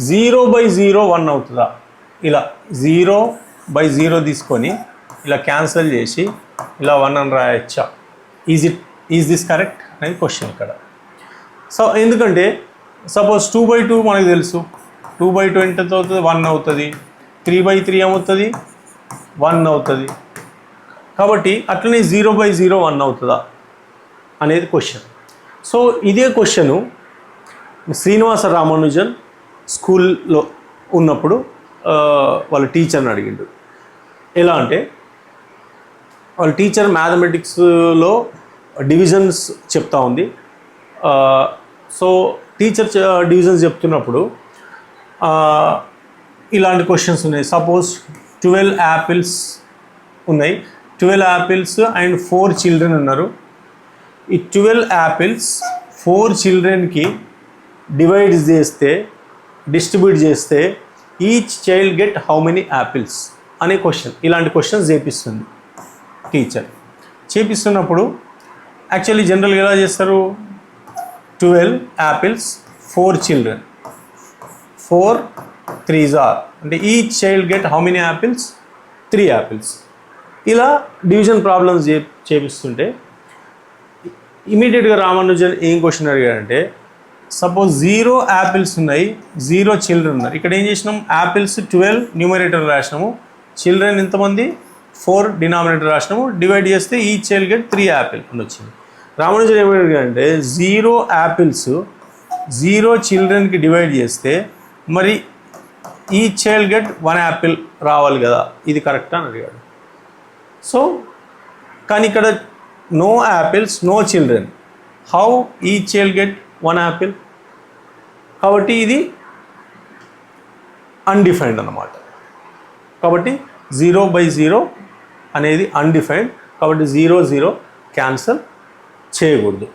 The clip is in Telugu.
0/0 1 అవుతుందా? ఇలా 0/0 తీసుకొని ఇలా క్యాన్సిల్ చేసి ఇలా 1 అని రాయచ్చా? ఈజ్ దిస్ కరెక్ట్ అనేది క్వశ్చన్ ఇక్కడ. సో ఎందుకంటే సపోజ్ 2/2 మనకు తెలుసు, 2/2 ఎంత అవుతుంది? 1 అవుతుంది. 3/3 ఏమవుతుంది? 1 అవుతుంది. కాబట్టి అట్లనే 0/0 1 అవుతుందా అనేది క్వశ్చన్. సో ఇదే క్వశ్చను శ్రీనివాస రామానుజన్ స్కూల్లో ఉన్నప్పుడు వాళ్ళ టీచర్ని అడిగిండు. ఎలా అంటే వాళ్ళ టీచర్ మ్యాథమెటిక్స్లో డివిజన్స్ చెప్తా ఉంది. సో టీచర్ డివిజన్స్ చెప్తున్నప్పుడు ఇలాంటి క్వశ్చన్స్ ఉన్నాయి. సపోజ్ 12 యాపిల్స్ ఉన్నాయి. 12 యాపిల్స్ అండ్ 4 చిల్డ్రన్ ఉన్నారు. ఈ 12 యాపిల్స్ 4 చిల్డ్రన్కి డిస్ట్రిబ్యూట్ చేస్తే each child get how many apples అనే క్వశ్చన్. ఇలాంటి క్వశ్చన్స్ చేపిస్తుంది టీచర్. చేపిస్తున్నప్పుడు యాక్చువల్లీ జనరల్గా ఎలా చేస్తారు? 12 యాపిల్స్ 4 చిల్డ్రన్, 4 3s are అంటే each child get how many apples? 3 apples. ఇలా డివిజన్ ప్రాబ్లమ్స్ చేపిస్తుంటే ఇమీడియట్గా రామానుజన్ ఏం క్వశ్చన్ అడిగాడంటే, సపోజ్ 0 యాపిల్స్ ఉన్నాయి, 0 చిల్డ్రన్ ఉన్నారు. ఇక్కడ ఏం చేసినాం? యాపిల్స్ 12 న్యూమరేటర్ రాసినాము, చిల్డ్రన్ ఎంతమంది? 4 డినామినేటర్ రాసినాము. డివైడ్ చేస్తే ఈచ్ చైల్డ్ గెట్ 3 యాపిల్ అని వచ్చింది. రామానుజన్ ఏం అడిగాడంటే 0 యాపిల్స్ 0 చిల్డ్రన్కి డివైడ్ చేస్తే మరి ఈచ్ చైల్డ్ గెట్ 1 యాపిల్ రావాలి కదా, ఇది కరెక్టా అని అడిగాడు. సో కానీ ఇక్కడ no apples no children, how each child get 1 apple? కాబట్టి ఇది అన్డిఫైన్డ్ అన్నమాట. కాబట్టి 0/0 అనేది అన్డిఫైన్డ్. కాబట్టి 0 0 క్యాన్సల్ చేయకూడదు.